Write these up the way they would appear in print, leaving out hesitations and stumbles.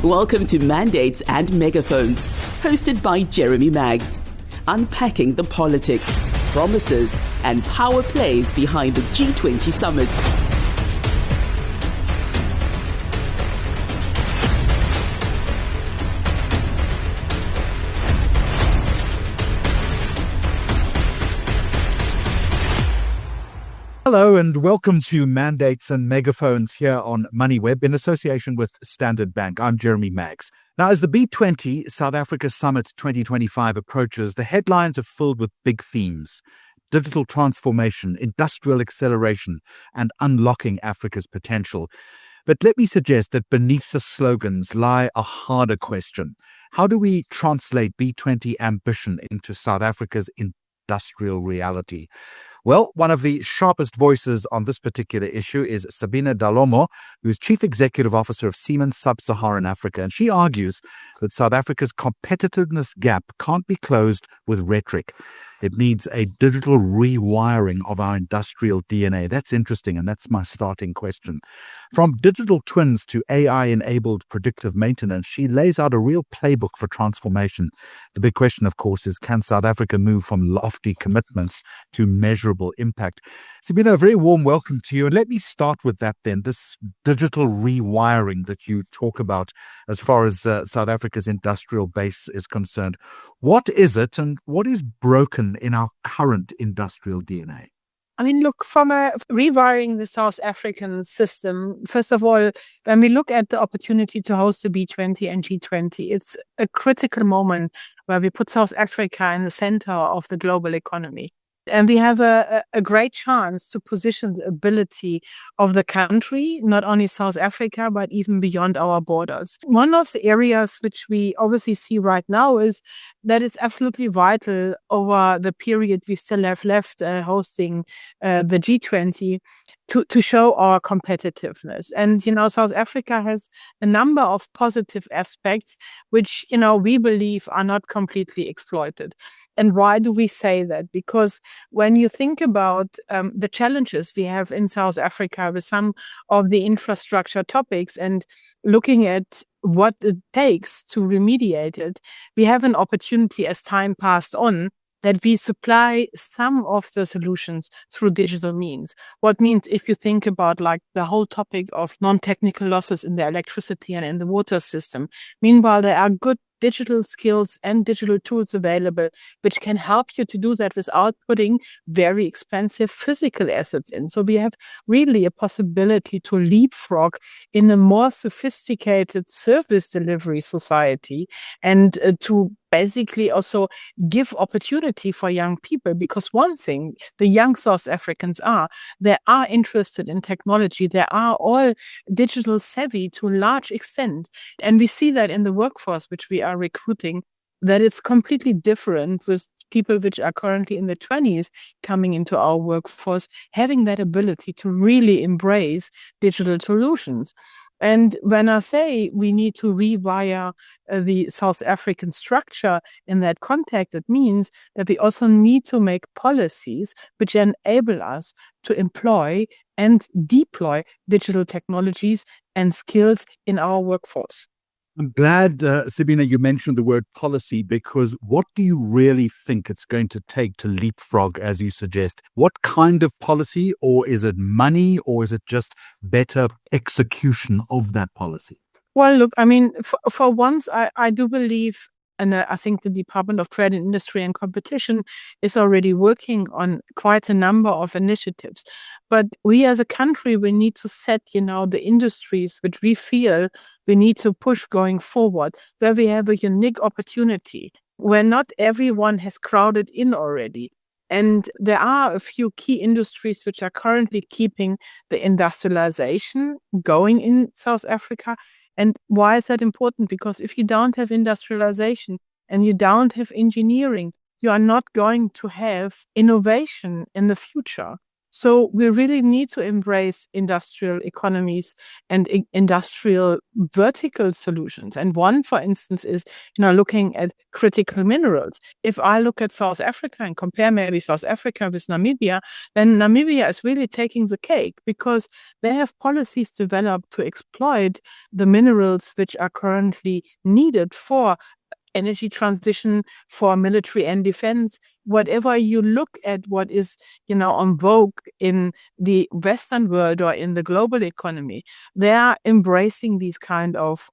Welcome to Mandates and Megaphones, hosted by Jeremy Maggs, unpacking the politics, promises and power plays behind the G20 summit. Hello and welcome to Mandates and Megaphones here on Moneyweb in association with Standard Bank. I'm Jeremy Maggs. Now, as the B20 South Africa Summit 2025 approaches, the headlines are filled with big themes: digital transformation, industrial acceleration, and unlocking Africa's potential. But let me suggest that beneath the slogans lie a harder question. How do we translate B20 ambition into South Africa's industrial reality? Well, one of the sharpest voices on this particular issue is Sabina Dalomo, who is Chief Executive Officer of Siemens Sub-Saharan Africa. And she argues that South Africa's competitiveness gap can't be closed with rhetoric. It needs a digital rewiring of our industrial DNA. That's interesting, and that's my starting question. From digital twins to AI-enabled predictive maintenance, she lays out a real playbook for transformation. The big question, of course, is can South Africa move from lofty commitments to measurable impact? Sabina, a very warm welcome to you. And let me start with that then, this digital rewiring that you talk about as far as South Africa's industrial base is concerned. What is it and what is broken in our current industrial DNA? I mean, look, from rewiring the South African system, first of all, when we look at the opportunity to host the B20 and G20, it's a critical moment where we put South Africa in the center of the global economy. And we have a great chance to position the ability of the country, not only South Africa, but even beyond our borders. One of the areas which we obviously see right now is that it's absolutely vital over the period we still have left hosting the G20 to show our competitiveness. And, South Africa has a number of positive aspects which, we believe are not completely exploited. And why do we say that? Because when you think about the challenges we have in South Africa with some of the infrastructure topics and looking at what it takes to remediate it, we have an opportunity as time passed on that we supply some of the solutions through digital means. What means if you think about like the whole topic of non-technical losses in the electricity and in the water system, meanwhile, there are good digital skills and digital tools available, which can help you to do that without putting very expensive physical assets in. So we have really a possibility to leapfrog in a more sophisticated service delivery society and to basically also give opportunity for young people. Because one thing the young South Africans they are interested in technology. They are all digital savvy to a large extent. And we see that in the workforce which we are recruiting, that it's completely different with people which are currently in the 20s coming into our workforce, having that ability to really embrace digital solutions. And when I say we need to rewire the South African structure in that context, it means that we also need to make policies which enable us to employ and deploy digital technologies and skills in our workforce. I'm glad, Sabina, you mentioned the word policy, because what do you really think it's going to take to leapfrog, as you suggest? What kind of policy, or is it money, or is it just better execution of that policy? Well, look, I mean, for once, I do believe, and I think the Department of Trade and Industry and Competition is already working on quite a number of initiatives. But we as a country, we need to set, the industries which we feel we need to push going forward, where we have a unique opportunity, where not everyone has crowded in already. And there are a few key industries which are currently keeping the industrialization going in South Africa. And why is that important? Because if you don't have industrialization and you don't have engineering, you are not going to have innovation in the future. So we really need to embrace industrial economies and industrial vertical solutions. And one, for instance, is, looking at critical minerals. If I look at South Africa and compare maybe South Africa with Namibia, then Namibia is really taking the cake because they have policies developed to exploit the minerals which are currently needed for energy transition, for military and defense. Whatever you look at what is, on vogue in the Western world or in the global economy, they are embracing these kind of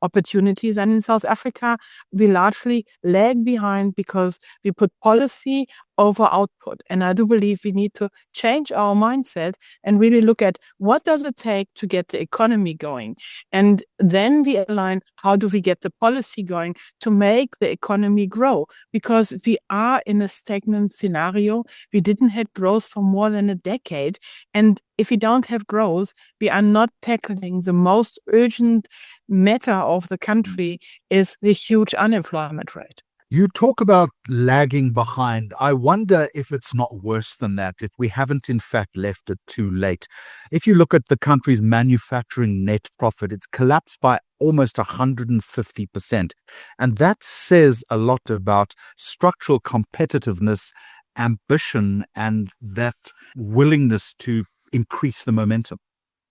opportunities. And in South Africa, we largely lag behind because we put policy over output. And I do believe we need to change our mindset and really look at what does it take to get the economy going. And then we align how do we get the policy going to make the economy grow, because we are in a stagnant scenario. We didn't have growth for more than a decade. And if we don't have growth, we are not tackling the most urgent matter of the country is the huge unemployment rate. You talk about lagging behind. I wonder if it's not worse than that, if we haven't in fact left it too late. If you look at the country's manufacturing net profit, it's collapsed by almost 150%. And that says a lot about structural competitiveness, ambition, and that willingness to increase the momentum.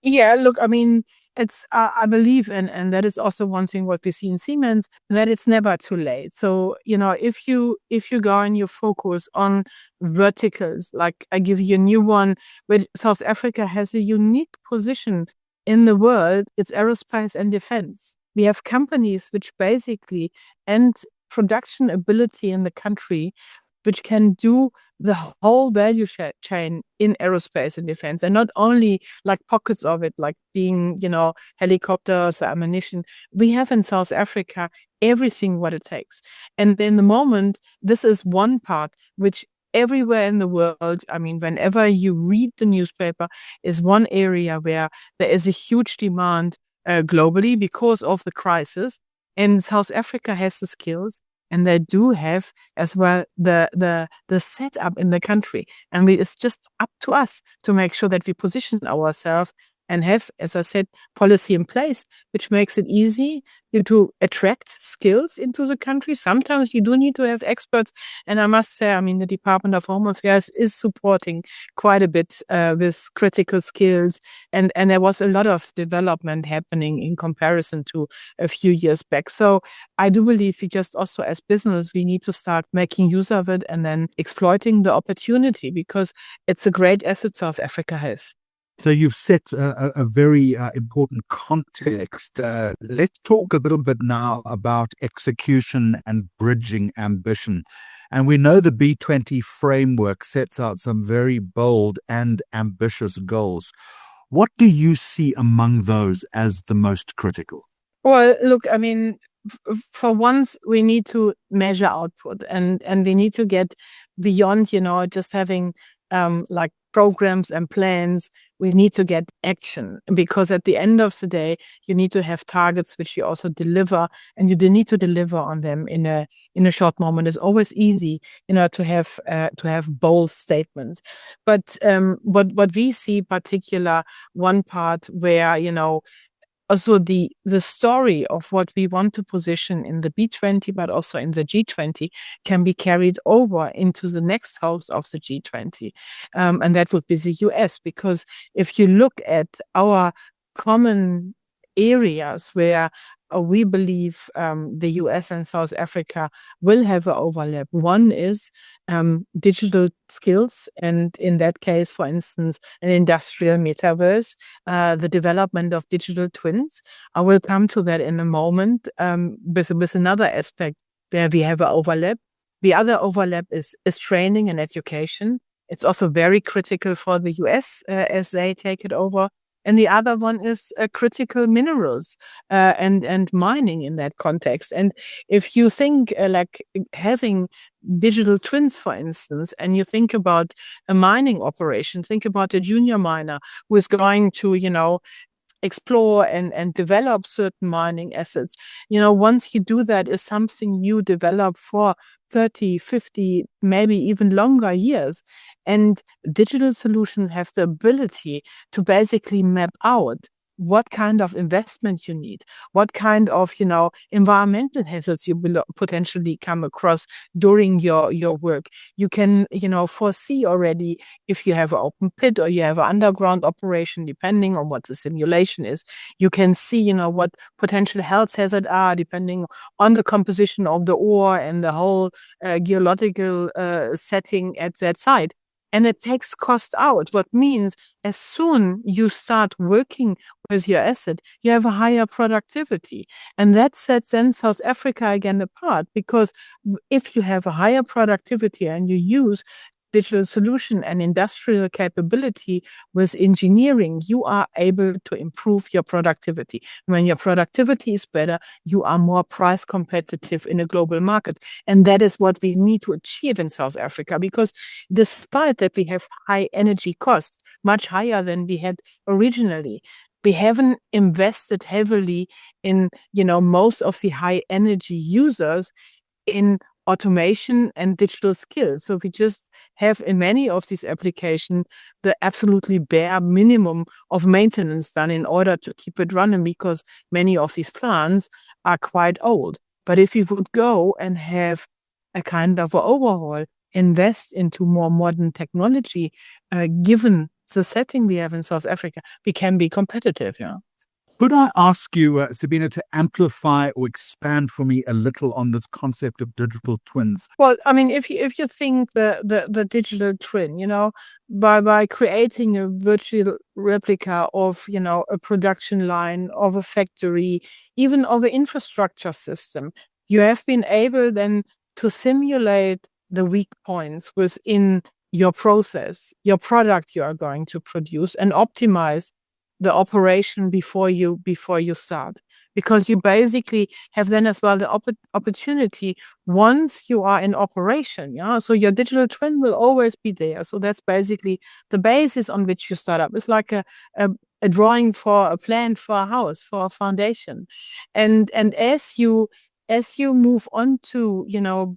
Yeah, look, I mean, it's I believe, and that is also one thing what we see in Siemens, that it's never too late. So, if you go and you focus on verticals, like I give you a new one, where South Africa has a unique position in the world, it's aerospace and defense. We have companies which basically and production ability in the country which can do the whole value chain in aerospace and defense, and not only like pockets of it, like being, helicopters, ammunition. We have in South Africa everything what it takes. And in the moment, this is one part which everywhere in the world, I mean, whenever you read the newspaper, is one area where there is a huge demand globally because of the crisis. And South Africa has the skills. And they do have as well the setup in the country. And it's just up to us to make sure that we position ourselves and have, as I said, policy in place, which makes it easy to attract skills into the country. Sometimes you do need to have experts. And I must say, I mean, the Department of Home Affairs is supporting quite a bit with critical skills. And there was a lot of development happening in comparison to a few years back. So I do believe we just also as business, we need to start making use of it and then exploiting the opportunity, because it's a great asset South Africa has. So you've set a very important context. Let's talk a little bit now about execution and bridging ambition. And we know the B20 framework sets out some very bold and ambitious goals. What do you see among those as the most critical? Well, look, I mean, for once, we need to measure output and we need to get beyond, just having like programs and plans. We need to get action, because at the end of the day, you need to have targets which you also deliver, and you need to deliver on them in a short moment. It's always easy, to have bold statements. But what we see particular one part where, also the story of what we want to position in the B20, but also in the G20, can be carried over into the next house of the G20. And that would be the US, because if you look at our common areas where we believe the US and South Africa will have an overlap. One is digital skills, and in that case, for instance, an industrial metaverse, the development of digital twins. I will come to that in a moment with another aspect where we have an overlap. The other overlap is training and education. It's also very critical for the US as they take it over. And the other one is critical minerals and mining in that context. And if you think like having digital twins, for instance, and you think about a mining operation, think about a junior miner who is going to, explore and develop certain mining assets. Once you do that, is something you develop for 30, 50, maybe even longer years. And digital solutions have the ability to basically map out what kind of investment you need, what kind of, environmental hazards you will potentially come across during your work. You can, foresee already if you have an open pit or you have an underground operation, depending on what the simulation is. You can see, what potential health hazards are, depending on the composition of the ore and the whole geological setting at that site. And it takes cost out, what means as soon you start working with your asset, you have a higher productivity. And that sets then South Africa again apart, because if you have a higher productivity and you use digital solution and industrial capability with engineering, you are able to improve your productivity. When your productivity is better, you are more price competitive in a global market. And that is what we need to achieve in South Africa, because despite that we have high energy costs, much higher than we had originally, we haven't invested heavily in, most of the high energy users in automation and digital skills. So we just have in many of these applications the absolutely bare minimum of maintenance done in order to keep it running, because many of these plants are quite old. But if we would go and have a kind of an overhaul, invest into more modern technology, given the setting we have in South Africa, we can be competitive. Could I ask you, Sabina, to amplify or expand for me a little on this concept of digital twins? Well, I mean, if you think the digital twin, by creating a virtual replica of, a production line, of a factory, even of an infrastructure system, you have been able then to simulate the weak points within your process, your product you are going to produce, and optimize the operation before you start, because you basically have then as well the opportunity once you are in operation. So your digital twin will always be there. So that's basically the basis on which you start up. It's like a drawing for a plan for a house, for a foundation, and as you move on to,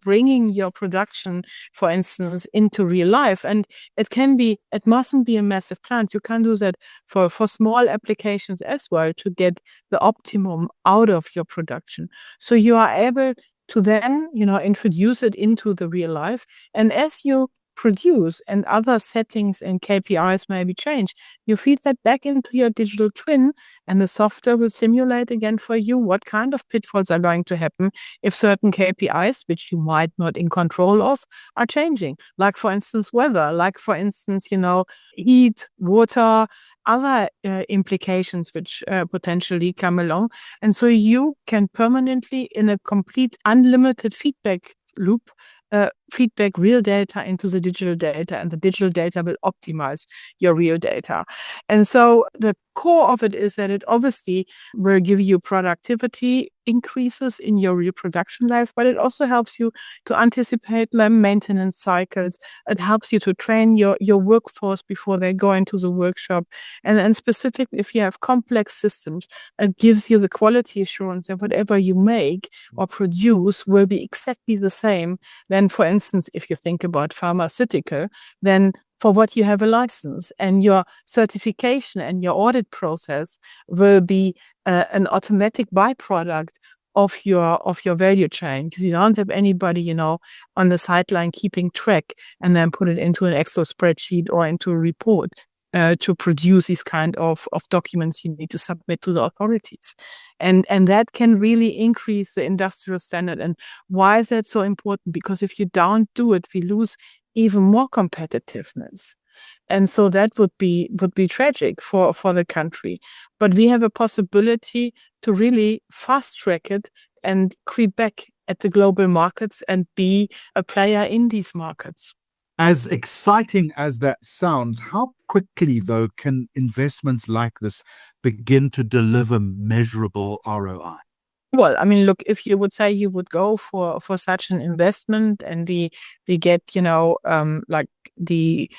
bringing your production, for instance, into real life, and it mustn't be a massive plant. You can do that for small applications as well to get the optimum out of your production. So you are able to then, introduce it into the real life. And as you produce and other settings and KPIs maybe change, you feed that back into your digital twin, and the software will simulate again for you what kind of pitfalls are going to happen if certain KPIs, which you might not in control of, are changing. Like, for instance, weather, like, for instance, heat, water, other implications which potentially come along. And so you can permanently, in a complete unlimited feedback loop, feedback real data into the digital data, and the digital data will optimize your real data. And so the core of it is that it obviously will give you productivity increases in your reproduction life, but it also helps you to anticipate maintenance cycles. It helps you to train your workforce before they go into the workshop. And specifically, if you have complex systems, it gives you the quality assurance that whatever you make or produce will be exactly the same. Then, for instance, if you think about pharmaceutical, then for what you have a license, and your certification and your audit process will be an automatic byproduct of your value chain, because you don't have anybody, on the sideline keeping track and then put it into an Excel spreadsheet or into a report to produce these kind of documents you need to submit to the authorities. And that can really increase the industrial standard. And why is that so important? Because if you don't do it, we lose even more competitiveness. And so that would be tragic for the country. But we have a possibility to really fast track it and creep back at the global markets and be a player in these markets. As exciting as that sounds, how quickly, though, can investments like this begin to deliver measurable ROI? Well, I mean, look, if you would say you would go for such an investment, and we get, like the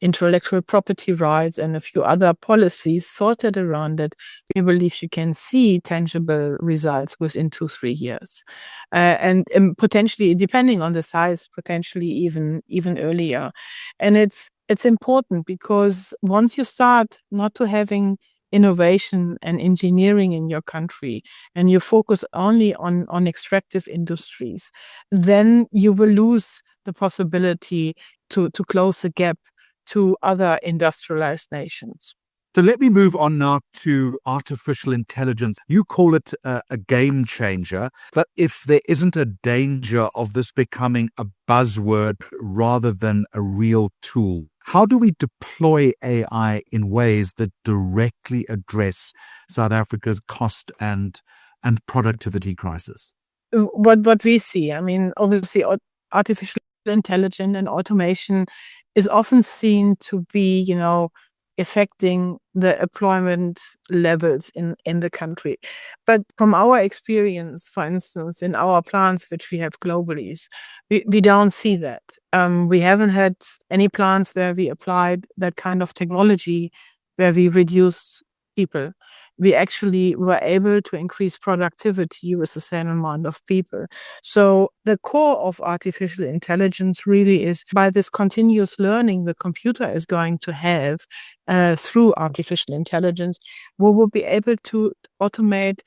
intellectual property rights and a few other policies sorted around it, we believe you can see tangible results within 2-3 years. And potentially, depending on the size, potentially even earlier. And it's important because once you start not to having innovation and engineering in your country, and you focus only on extractive industries, then you will lose the possibility to close the gap to other industrialized nations. So let me move on now to artificial intelligence. You call it a game changer, but if there isn't a danger of this becoming a buzzword rather than a real tool, how do we deploy AI in ways that directly address South Africa's cost and productivity crisis? What we see, I mean, obviously, artificial intelligence and automation is often seen to be, affecting the employment levels in the country. But from our experience, for instance, in our plants, which we have globally, we don't see that. We haven't had any plants where we applied that kind of technology, where we reduced people. We actually were able to increase productivity with the same amount of people. So the core of artificial intelligence really is by this continuous learning the computer is going to have through artificial intelligence, we will be able to automate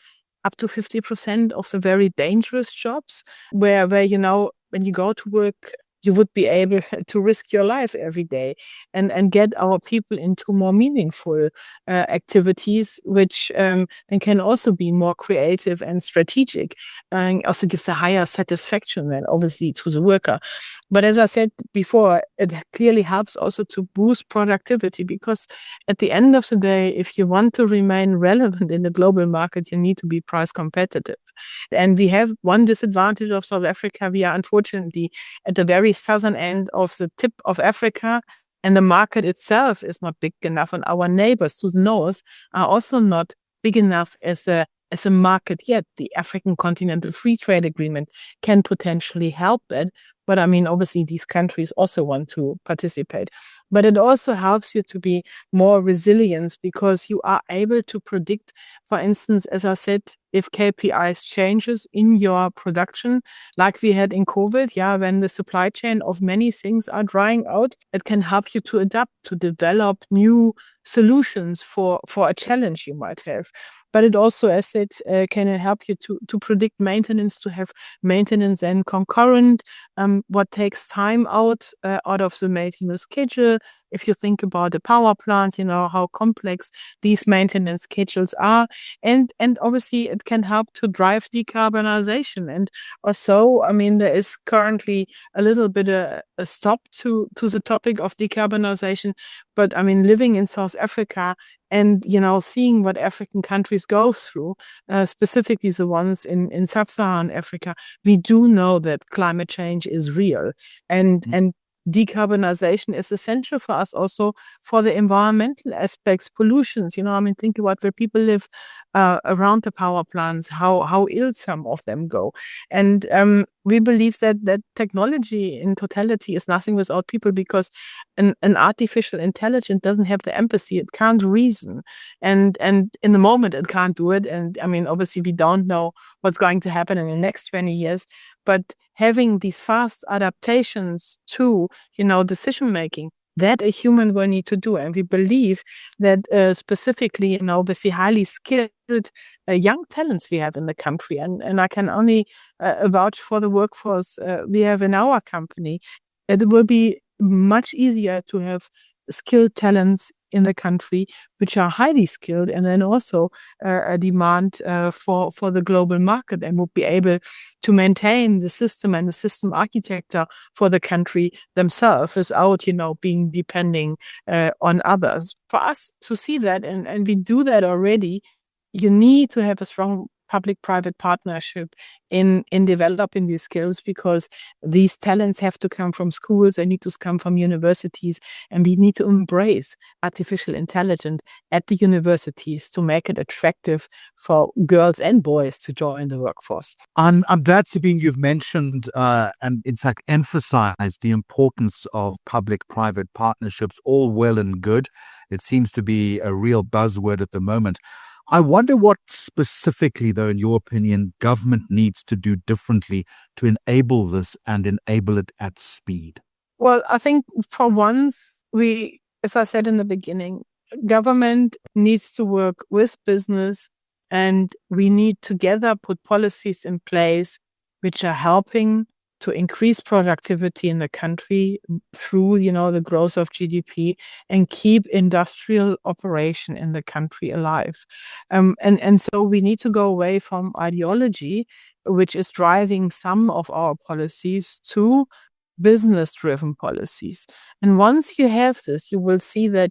up to 50% of the very dangerous jobs where when you go to work, you would be able to risk your life every day and get our people into more meaningful activities, which then can also be more creative and strategic, and also gives a higher satisfaction then obviously to the worker. But as I said before, it clearly helps also to boost productivity, because at the end of the day, if you want to remain relevant in the global market, you need to be price competitive. And we have one disadvantage of South Africa. We are unfortunately at the very southern end of the tip of Africa, and the market itself is not big enough. And our neighbors to the north are also not big enough as a market yet. The African Continental Free Trade Agreement can potentially help it. But I mean, obviously, these countries also want to participate. But it also helps you to be more resilient, because you are able to predict, for instance, as I said, if KPIs changes in your production, like we had in COVID, when the supply chain of many things are drying out, it can help you to adapt, to develop new solutions for a challenge you might have. But it also, as said, can help you to predict maintenance, to have maintenance and concurrent, what takes time out of the maintenance schedule. If you think about the power plant, how complex these maintenance schedules are. And obviously it can help to drive decarbonization. And also, I mean, there is currently a little bit a stop to the topic of decarbonization. But I mean, living in South Africa and, seeing what African countries go through, specifically the ones in sub-Saharan Africa, we do know that climate change is real. And decarbonization is essential for us also for the environmental aspects, pollutions. Think about where people live around the power plants, how ill some of them go. And we believe that technology in totality is nothing without people, because an artificial intelligence doesn't have the empathy. It can't reason. And in the moment, it can't do it. And I mean, obviously, we don't know what's going to happen in the next 20 years. But having these fast adaptations to, decision making, that a human will need to do. And we believe that specifically, with the highly skilled young talents we have in the country, and I can only vouch for the workforce we have in our company, it will be much easier to have skilled talents in the country, which are highly skilled, and then also a demand for the global market, and would be able to maintain the system and the system architecture for the country themselves without, being depending on others. For us to see that, and we do that already, you need to have a strong public-private partnership in developing these skills, because these talents have to come from schools, they need to come from universities, and we need to embrace artificial intelligence at the universities to make it attractive for girls and boys to join the workforce. I'm glad, Sabine, you've mentioned and in fact emphasized the importance of public-private partnerships. All well and good. It seems to be a real buzzword at the moment. I wonder what specifically, though, in your opinion, government needs to do differently to enable this and enable it at speed. Well, I think for once, as I said in the beginning, government needs to work with business, and we need together put policies in place which are helping to increase productivity in the country through, the growth of GDP, and keep industrial operation in the country alive. And so we need to go away from ideology, which is driving some of our policies, to business-driven policies. And once you have this, you will see that,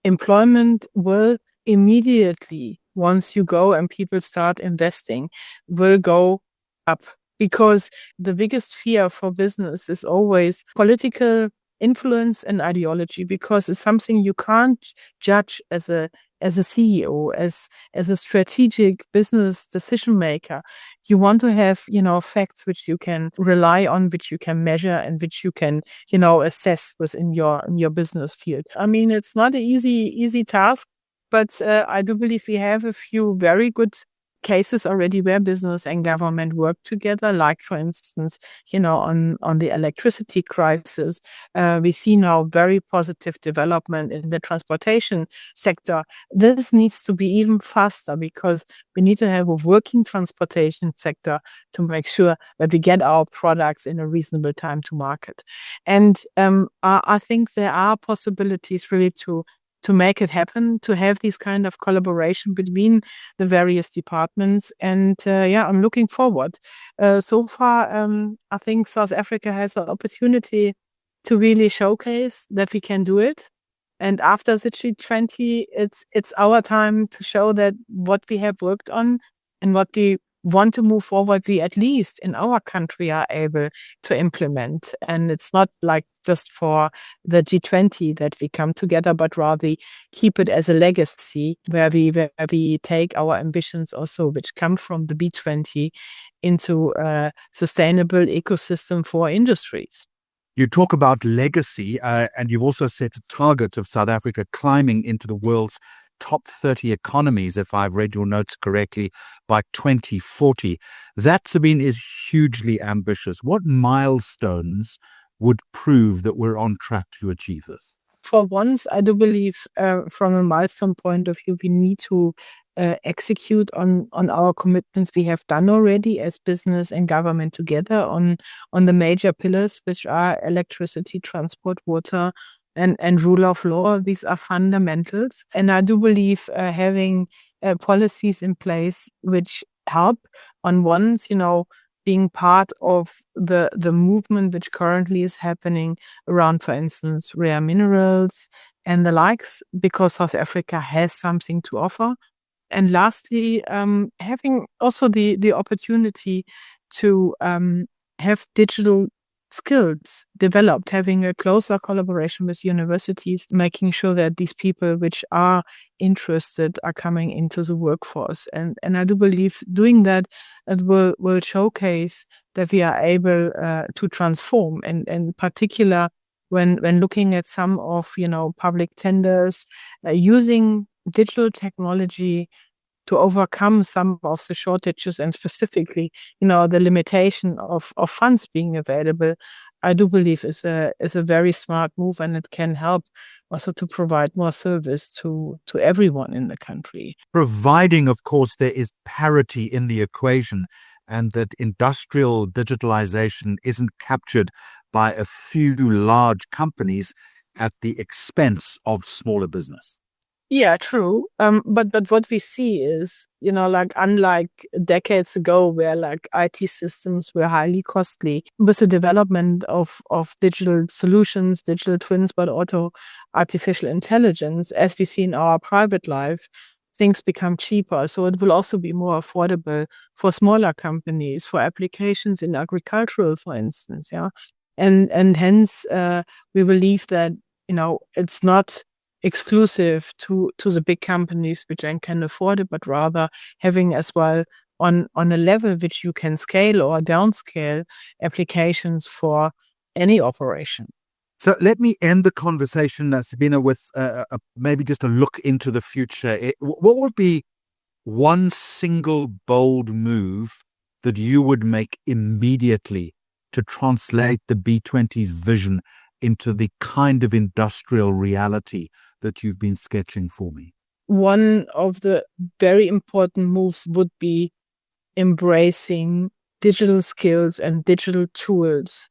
employment will immediately, once you go and people start investing, will go up. Because the biggest fear for business is always political influence and ideology, because it's something you can't judge as a CEO, as a strategic business decision maker. You want to have, facts which you can rely on, which you can measure, and which you can, assess within your business field. I mean, it's not an easy task, but I do believe we have a few very good cases already where business and government work together, like, for instance, on the electricity crisis. We see now very positive development in the transportation sector. This needs to be even faster, because we need to have a working transportation sector to make sure that we get our products in a reasonable time to market. And I think there are possibilities really to make it happen, to have this kind of collaboration between the various departments. And I'm looking forward. So far, I think South Africa has an opportunity to really showcase that we can do it. And after the G20, it's our time to show that what we have worked on and what we want to move forward, we at least in our country are able to implement. And it's not like just for the G20 that we come together, but rather keep it as a legacy where we take our ambitions also, which come from the B20, into a sustainable ecosystem for industries. You talk about legacy, and you've also set a target of South Africa climbing into the world's top 30 economies, if I've read your notes correctly, by 2040. That, Sabine, is hugely ambitious. What milestones would prove that we're on track to achieve this? For once, I do believe from a milestone point of view, we need to execute on our commitments we have done already as business and government together on the major pillars, which are electricity, transport, water, and rule of law. These are fundamentals. And I do believe having policies in place which help on once, being part of the movement which currently is happening around, for instance, rare minerals and the likes, because South Africa has something to offer. And lastly, having also the opportunity to have digital skills developed, having a closer collaboration with universities, making sure that these people which are interested are coming into the workforce. And I do believe doing that, it will showcase that we are able to transform, and in particular when looking at some of public tenders, using digital technology to overcome some of the shortages, and specifically, the limitation of funds being available, I do believe is a very smart move, and it can help also to provide more service to everyone in the country. Providing, of course, there is parity in the equation, and that industrial digitalization isn't captured by a few large companies at the expense of smaller business. Yeah, true. But what we see is, unlike decades ago where IT systems were highly costly, with the development of digital solutions, digital twins, but also artificial intelligence, as we see in our private life, things become cheaper. So it will also be more affordable for smaller companies, for applications in agricultural, for instance. Yeah. And hence, we believe that, it's not exclusive to the big companies which then can afford it, but rather having as well on a level which you can scale or downscale applications for any operation. So let me end the conversation, Sabina, with maybe just a look into the future. What would be one single bold move that you would make immediately to translate the B20's vision into the kind of industrial reality that you've been sketching for me? One of the very important moves would be embracing digital skills and digital tools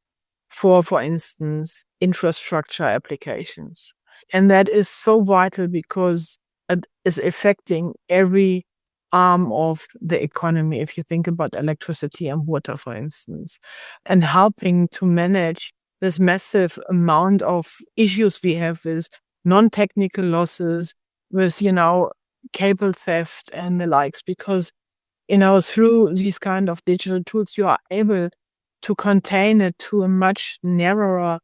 for instance, infrastructure applications. And that is so vital because it is affecting every arm of the economy, if you think about electricity and water, for instance, and helping to manage this massive amount of issues we have with non-technical losses, with, cable theft and the likes, because, through these kind of digital tools, you are able to contain it to a much narrower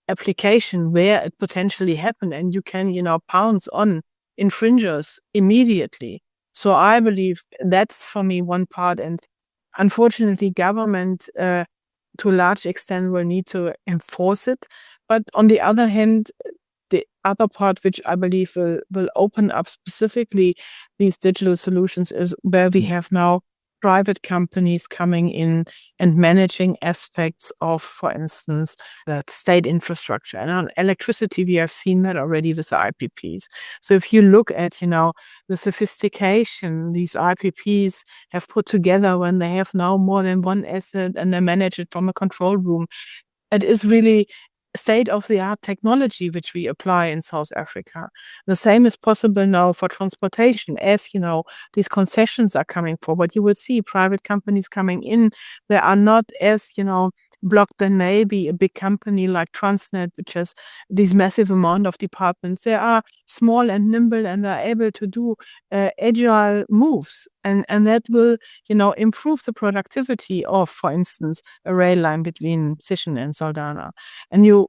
application where it potentially happened, and you can, pounce on infringers immediately. So I believe that's for me one part. And unfortunately, government to a large extent will need to enforce it. But on the other hand, the other part, which I believe will open up specifically these digital solutions, is where we have now private companies coming in and managing aspects of, for instance, the state infrastructure. And on electricity, we have seen that already with the IPPs. So if you look at, the sophistication these IPPs have put together when they have now more than one asset and they manage it from a control room, it is really state-of-the-art technology which we apply in South Africa. The same is possible now for transportation. As these concessions are coming forward, you will see private companies coming in. They are not as blocked than maybe a big company like Transnet, which has these massive amount of departments. They are small and nimble, and they're able to do agile moves, and that will improve the productivity of, for instance, a rail line between Sishen and Saldanha. And you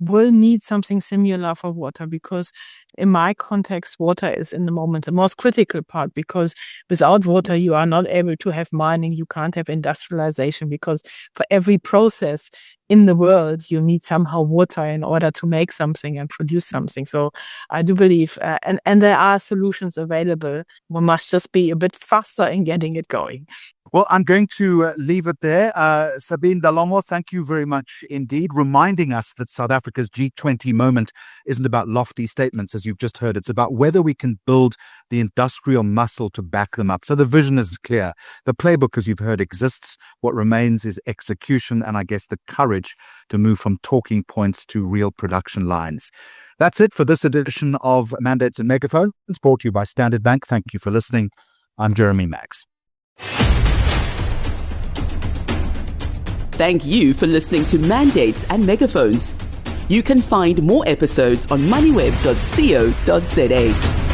will need something similar for water, because in my context, water is in the moment the most critical part, because without water, you are not able to have mining, you can't have industrialization, because for every process in the world, you need somehow water in order to make something and produce something. So I do believe, and there are solutions available. We must just be a bit faster in getting it going. Well, I'm going to leave it there. Sabine Dalomo, thank you very much indeed, reminding us that South Africa's G20 moment isn't about lofty statements, as you've just heard. It's about whether we can build the industrial muscle to back them up. So the vision is clear. The playbook, as you've heard, exists. What remains is execution and, I guess, the courage to move from talking points to real production lines. That's it for this edition of Mandates and Megaphones, brought to you by Standard Bank. Thank you for listening. I'm Jeremy Maggs. Thank you for listening to Mandates and Megaphones. You can find more episodes on moneyweb.co.za.